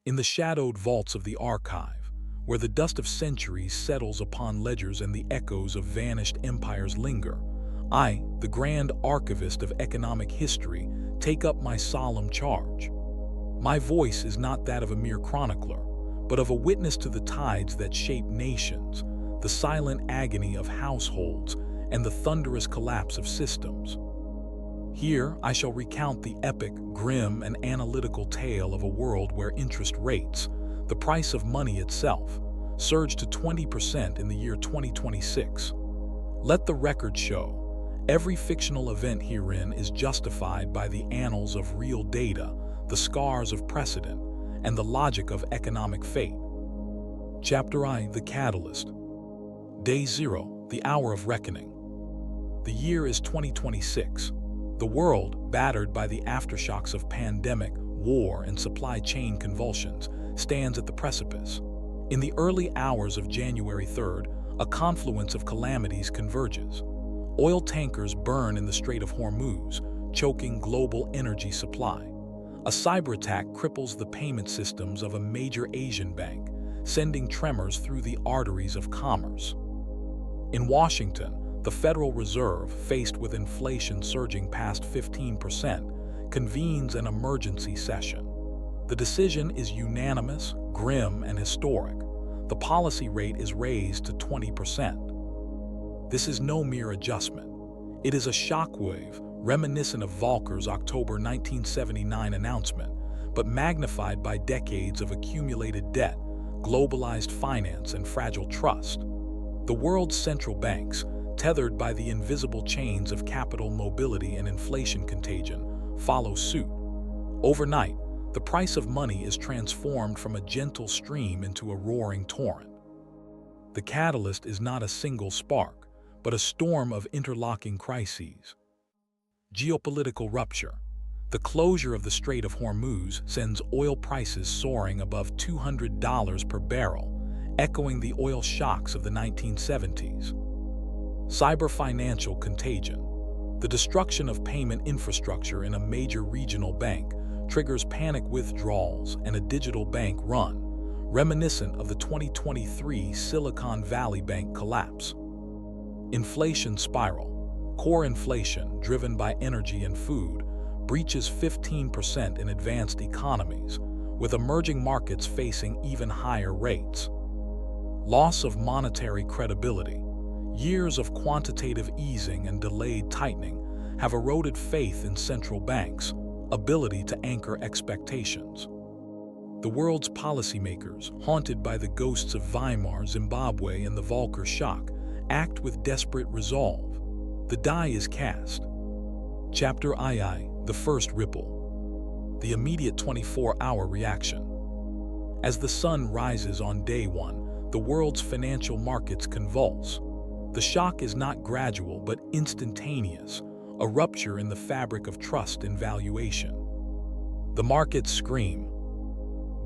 In the shadowed vaults of the archive, where the dust of centuries settles upon ledgers and the echoes of vanished empires linger, I, the grand archivist of economic history, take up my solemn charge. My voice is not that of a mere chronicler, but of a witness to the tides that shape nations, the silent agony of households, and the thunderous collapse of systems. Here, I shall recount the epic, grim, and analytical tale of a world where interest rates, the price of money itself, surged to 20% in the year 2026. Let the record show, every fictional event herein is justified by the annals of real data, the scars of precedent, and the logic of economic fate. Chapter I, The Catalyst. Day 0, the hour of reckoning. The year is 2026. The world, battered by the aftershocks of pandemic, war, and supply chain convulsions, stands at the precipice. In the early hours of January 3rd, a confluence of calamities converges. Oil tankers burn in the Strait of Hormuz, choking global energy supply. A cyber attack cripples the payment systems of a major Asian bank, sending tremors through the arteries of commerce. In Washington, the Federal Reserve, faced with inflation surging past 15%, convenes an emergency session. The decision is unanimous, grim, and historic. The policy rate is raised to 20%. This is no mere adjustment. It is a shockwave reminiscent of Volcker's October 1979 announcement, but magnified by decades of accumulated debt, globalized finance, and fragile trust. The world's central banks, tethered by the invisible chains of capital mobility and inflation contagion, follow suit. Overnight, the price of money is transformed from a gentle stream into a roaring torrent. The catalyst is not a single spark, but a storm of interlocking crises. Geopolitical rupture. The closure of the Strait of Hormuz sends oil prices soaring above $200 per barrel, echoing the oil shocks of the 1970s. Cyber financial contagion. The destruction of payment infrastructure in a major regional bank triggers panic withdrawals and a digital bank run, reminiscent of the 2023 Silicon Valley Bank collapse. Inflation spiral. Core inflation, driven by energy and food, breaches 15% in advanced economies, with emerging markets facing even higher rates. Loss of monetary credibility. Years of quantitative easing and delayed tightening have eroded faith in central banks' ability to anchor expectations. The world's policymakers, haunted by the ghosts of Weimar, Zimbabwe, and the Volcker Shock, act with desperate resolve. The die is cast. Chapter II, The First Ripple. The immediate 24-hour reaction. As the sun rises on day 1, the world's financial markets convulse. The shock is not gradual but instantaneous, a rupture in the fabric of trust and valuation. The markets scream.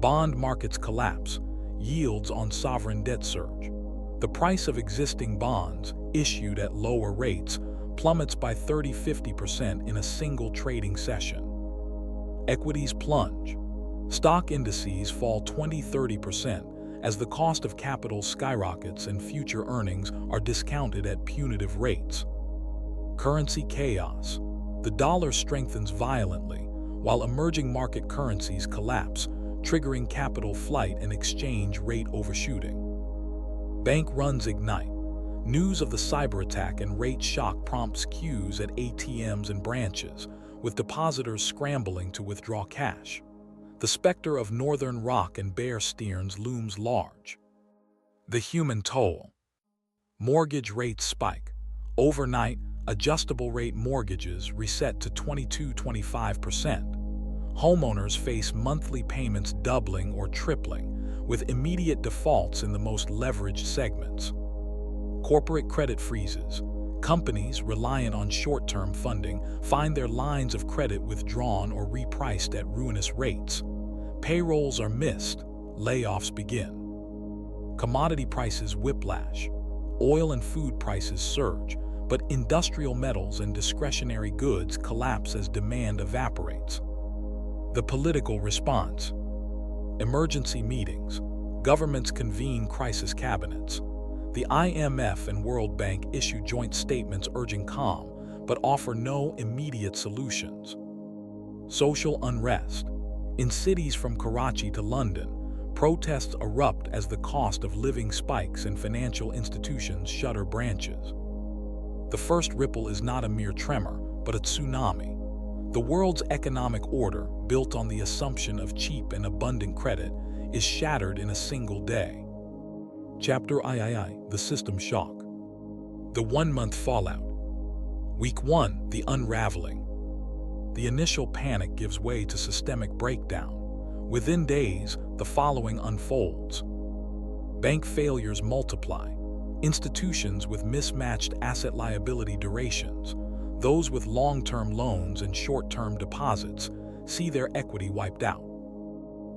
Bond markets collapse, yields on sovereign debt surge. The price of existing bonds, issued at lower rates, plummets by 30–50% in a single trading session. Equities plunge. Stock indices fall 20–30%, as the cost of capital skyrockets and future earnings are discounted at punitive rates. Currency chaos. The dollar strengthens violently, while emerging market currencies collapse, triggering capital flight and exchange rate overshooting. Bank runs ignite. News of the cyber attack and rate shock prompts queues at ATMs and branches, with depositors scrambling to withdraw cash. The specter of Northern Rock and Bear Stearns looms large. The human toll. Mortgage rates spike. Overnight, adjustable-rate mortgages reset to 22–25%. Homeowners face monthly payments doubling or tripling, with immediate defaults in the most leveraged segments. Corporate credit freezes. Companies reliant on short-term funding find their lines of credit withdrawn or repriced at ruinous rates. Payrolls are missed. Layoffs begin. Commodity prices whiplash. Oil and food prices surge, but industrial metals and discretionary goods collapse as demand evaporates. The political response. Emergency meetings. Governments convene crisis cabinets. The IMF and World Bank issue joint statements urging calm, but offer no immediate solutions. Social unrest. In cities from Karachi to London, protests erupt as the cost of living spikes and financial institutions shutter branches. The first ripple is not a mere tremor, but a tsunami. The world's economic order, built on the assumption of cheap and abundant credit, is shattered in a single day. Chapter III: The System Shock. The 1-month fallout. Week 1: The unraveling. The initial panic gives way to systemic breakdown. Within days, the following unfolds. Bank failures multiply. Institutions with mismatched asset-liability durations, those with long-term loans and short-term deposits, see their equity wiped out.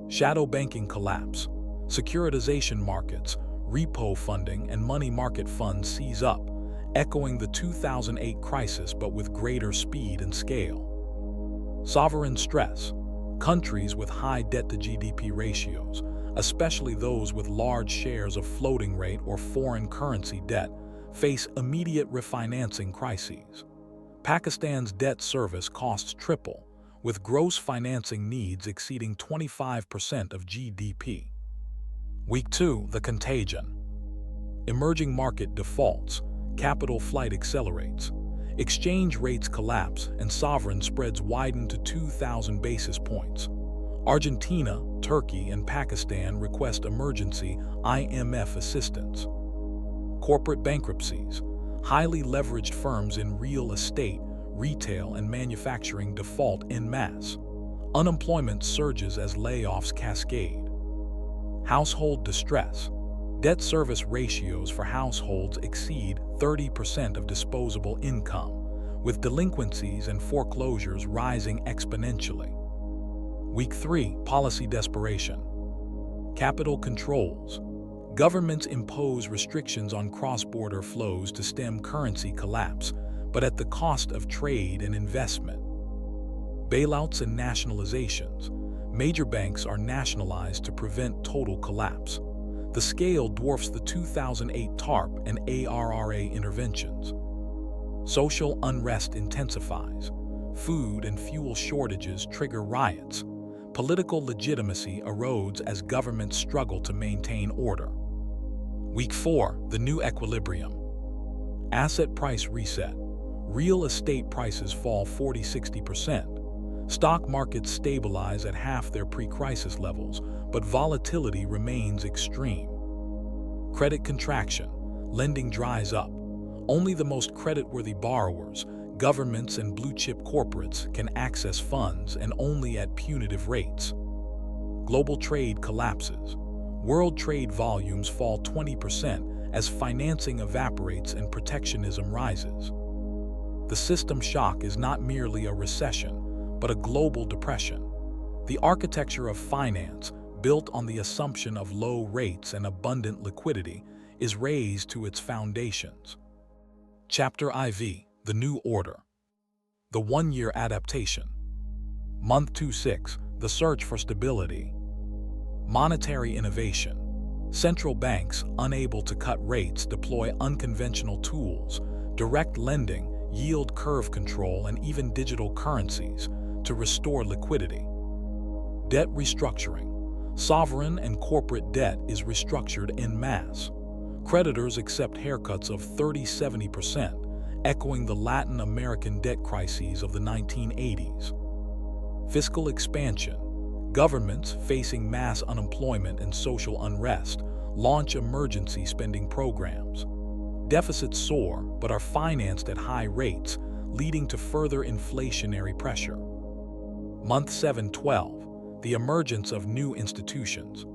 Shadow banking collapse. Securitization markets, repo funding, and money market funds seize up, echoing the 2008 crisis but with greater speed and scale. Sovereign stress. Countries with high debt-to-GDP ratios, especially those with large shares of floating rate or foreign currency debt, face immediate refinancing crises. Pakistan's debt service costs triple, with gross financing needs exceeding 25% of GDP. Week 2: The contagion. Emerging market defaults. Capital flight accelerates. Exchange rates collapse and sovereign spreads widen to 2,000 basis points. Argentina, Turkey, and Pakistan request emergency IMF assistance. Corporate bankruptcies. Highly leveraged firms in real estate, retail, and manufacturing default en masse. Unemployment surges as layoffs cascade. Household distress. Debt service ratios for households exceed 30% of disposable income, with delinquencies and foreclosures rising exponentially. Week 3: Policy desperation. Capital controls. Governments impose restrictions on cross-border flows to stem currency collapse, but at the cost of trade and investment. Bailouts and nationalizations. Major banks are nationalized to prevent total collapse. The scale dwarfs the 2008 TARP and ARRA interventions. Social unrest intensifies. Food and fuel shortages trigger riots. Political legitimacy erodes as governments struggle to maintain order. Week 4: The new equilibrium. Asset price reset. Real estate prices fall 40–60%. Stock markets stabilize at half their pre-crisis levels, but volatility remains extreme. Credit contraction. Lending dries up. Only the most creditworthy borrowers, governments and blue-chip corporates, can access funds, and only at punitive rates. Global trade collapses. World trade volumes fall 20% as financing evaporates and protectionism rises. The system shock is not merely a recession, but a global depression. The architecture of finance, built on the assumption of low rates and abundant liquidity, is razed to its foundations. Chapter IV: The New Order. The 1-year adaptation. Month 26: The search for stability. Monetary innovation. Central banks, unable to cut rates, deploy unconventional tools, direct lending, yield curve control, and even digital currencies to restore liquidity. Debt restructuring. Sovereign and corporate debt is restructured en masse. Creditors accept haircuts of 30–70%, echoing the Latin American debt crises of the 1980s. Fiscal expansion. Governments, facing mass unemployment and social unrest, launch emergency spending programs. Deficits soar but are financed at high rates, leading to further inflationary pressure. Month 7–12: The emergence of new institutions.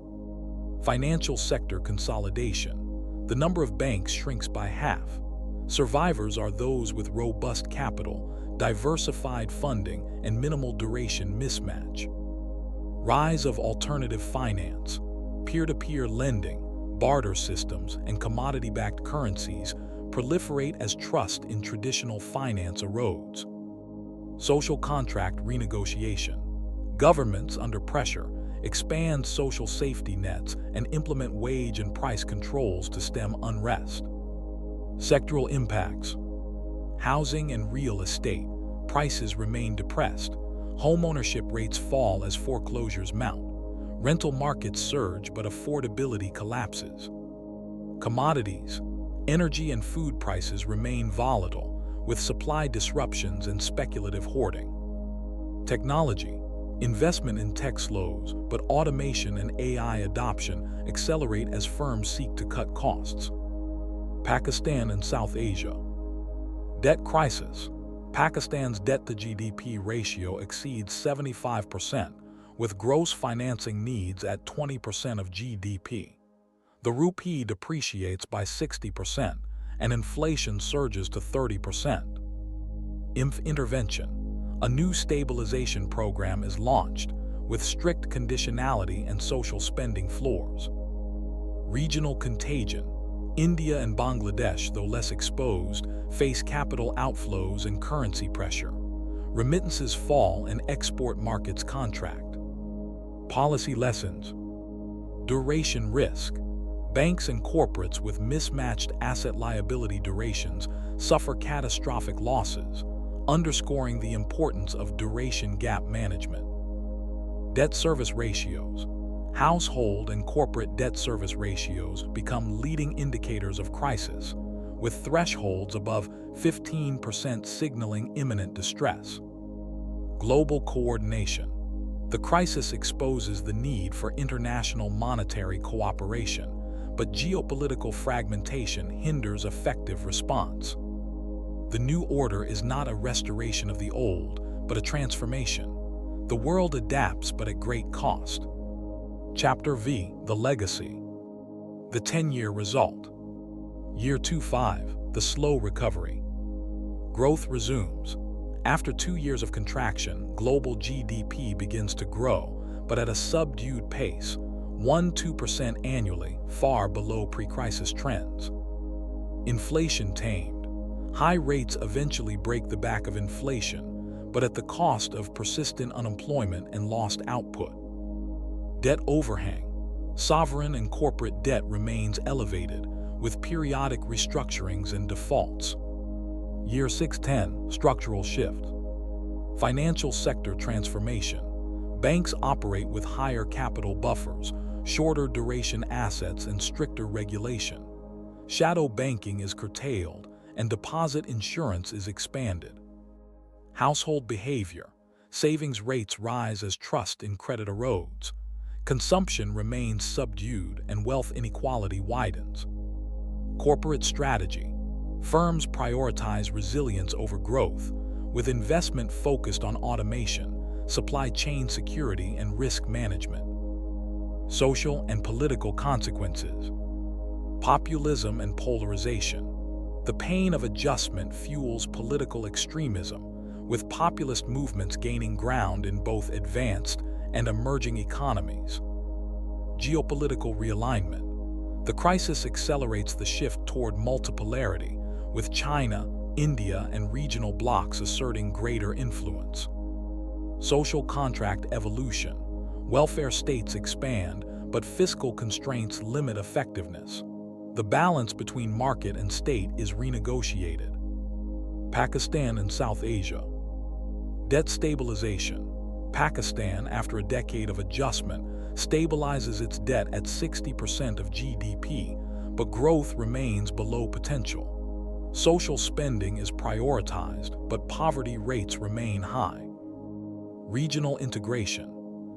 Financial sector consolidation. The number of banks shrinks by half. Survivors are those with robust capital, diversified funding, and minimal duration mismatch. Rise of alternative finance. Peer-to-peer lending, barter systems, and commodity-backed currencies proliferate as trust in traditional finance erodes. Social contract renegotiation. Governments, under pressure, expand social safety nets, and implement wage and price controls to stem unrest. Sectoral impacts. Housing and real estate. Prices remain depressed. Homeownership rates fall as foreclosures mount. Rental markets surge, but affordability collapses. Commodities. Energy and food prices remain volatile, with supply disruptions and speculative hoarding. Technology. Investment in tech slows, but automation and AI adoption accelerate as firms seek to cut costs. Pakistan and South Asia. Debt crisis. Pakistan's debt-to-GDP ratio exceeds 75%, with gross financing needs at 20% of GDP. The rupee depreciates by 60%, and inflation surges to 30%. Intervention. A new stabilization program is launched, with strict conditionality and social spending floors. Regional contagion. India and Bangladesh, though less exposed, face capital outflows and currency pressure. Remittances fall and export markets contract. Policy lessons. Duration risk. Banks and corporates with mismatched asset-liability durations suffer catastrophic losses, underscoring the importance of duration gap management. Debt service ratios. Household and corporate debt service ratios become leading indicators of crisis, with thresholds above 15% signaling imminent distress. Global coordination. The crisis exposes the need for international monetary cooperation, but geopolitical fragmentation hinders effective response. The new order is not a restoration of the old, but a transformation. The world adapts, but at great cost. Chapter V. The Legacy. The 10-year result. Year 25. The slow recovery. Growth resumes. After 2 years of contraction, global GDP begins to grow, but at a subdued pace, 1–2% annually, far below pre-crisis trends. Inflation tamed. High rates eventually break the back of inflation, but at the cost of persistent unemployment and lost output. Debt overhang. Sovereign and corporate debt remains elevated, with periodic restructurings and defaults. Year 610. Structural shift. Financial sector transformation. Banks operate with higher capital buffers, shorter duration assets, and stricter regulation. Shadow banking is curtailed, and deposit insurance is expanded. Household behavior. Savings rates rise as trust in credit erodes. Consumption remains subdued, and wealth inequality widens. Corporate strategy. Firms prioritize resilience over growth, with investment focused on automation, supply chain security, and risk management. Social and political consequences. Populism and polarization. The pain of adjustment fuels political extremism, with populist movements gaining ground in both advanced and emerging economies. Geopolitical realignment. The crisis accelerates the shift toward multipolarity, with China, India, and regional blocs asserting greater influence. Social contract evolution. Welfare states expand, but fiscal constraints limit effectiveness. The balance between market and state is renegotiated. Pakistan and South Asia. Debt stabilization. Pakistan, after a decade of adjustment, stabilizes its debt at 60% of GDP, but growth remains below potential. Social spending is prioritized, but poverty rates remain high. Regional integration.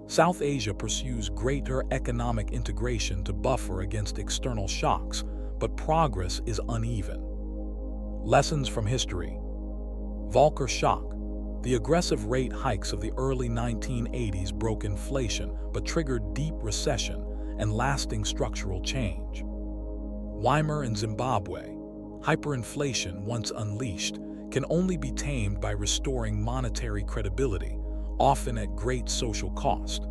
South Asia pursues greater economic integration to buffer against external shocks, but progress is uneven. Lessons from history. Volcker Shock. The aggressive rate hikes of the early 1980s broke inflation but triggered deep recession and lasting structural change. Weimar and Zimbabwe. Hyperinflation, once unleashed, can only be tamed by restoring monetary credibility, often at great social cost.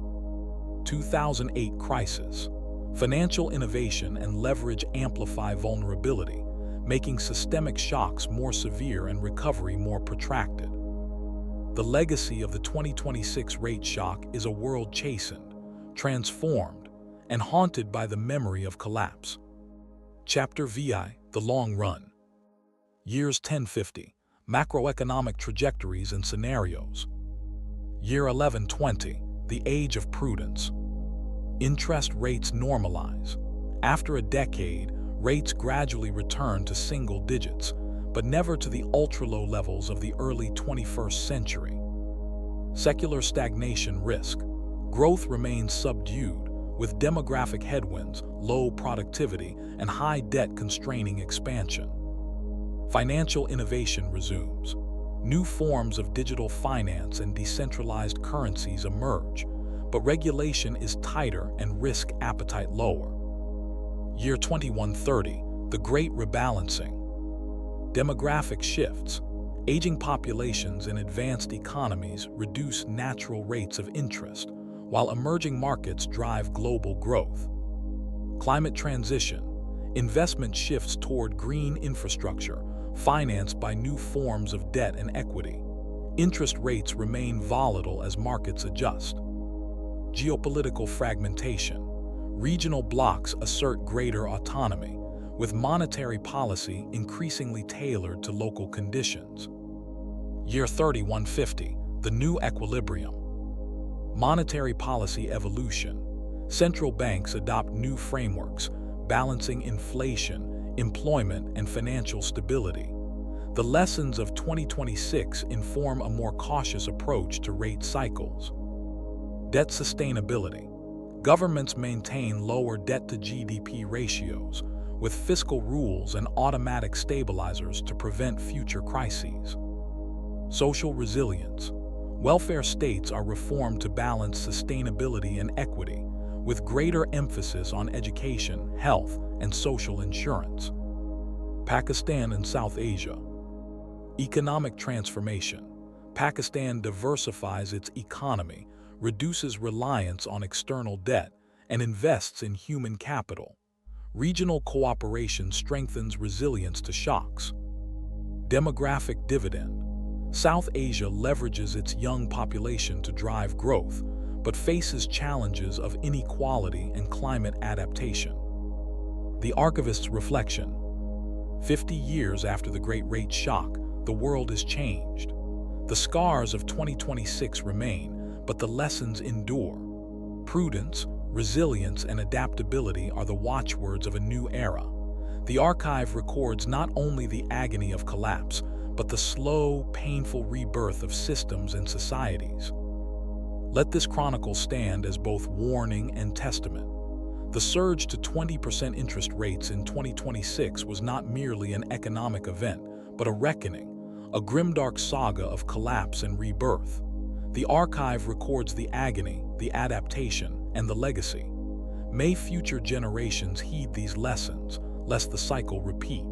2008 crisis. Financial innovation and leverage amplify vulnerability, making systemic shocks more severe and recovery more protracted. The legacy of the 2026 rate shock is a world chastened, transformed, and haunted by the memory of collapse. Chapter VI: The Long Run. Years 1050. Macroeconomic trajectories and scenarios. Year 1120. The Age of Prudence. Interest rates normalize. After a decade, rates gradually return to single digits, but never to the ultra-low levels of the early 21st century. Secular stagnation risk. Growth remains subdued, with demographic headwinds, low productivity, and high debt constraining expansion. Financial innovation resumes. New forms of digital finance and decentralized currencies emerge, but regulation is tighter and risk appetite lower. Year 2130, the Great Rebalancing. Demographic shifts. Aging populations in advanced economies reduce natural rates of interest, while emerging markets drive global growth. Climate transition. Investment shifts toward green infrastructure, financed by new forms of debt and equity. Interest rates remain volatile as markets adjust. Geopolitical fragmentation. Regional blocs assert greater autonomy, with monetary policy increasingly tailored to local conditions. Year 3150, the New Equilibrium. Monetary policy evolution. Central banks adopt new frameworks, balancing inflation, employment, and financial stability. The lessons of 2026 inform a more cautious approach to rate cycles. Debt sustainability. Governments maintain lower debt-to-GDP ratios, with fiscal rules and automatic stabilizers to prevent future crises. Social resilience. Welfare states are reformed to balance sustainability and equity, with greater emphasis on education, health, and social insurance. Pakistan and South Asia. Economic transformation. Pakistan diversifies its economy, reduces reliance on external debt, and invests in human capital. Regional cooperation strengthens resilience to shocks. Demographic dividend. South Asia leverages its young population to drive growth, but faces challenges of inequality and climate adaptation. The Archivist's reflection. 50 years after the Great Rate Shock, the world is changed. The scars of 2026 remain, but the lessons endure. Prudence, resilience, and adaptability are the watchwords of a new era. The archive records not only the agony of collapse, but the slow, painful rebirth of systems and societies. Let this chronicle stand as both warning and testament. The surge to 20% interest rates in 2026 was not merely an economic event, but a reckoning, a grimdark saga of collapse and rebirth. The archive records the agony, the adaptation, and the legacy. May future generations heed these lessons, lest the cycle repeat.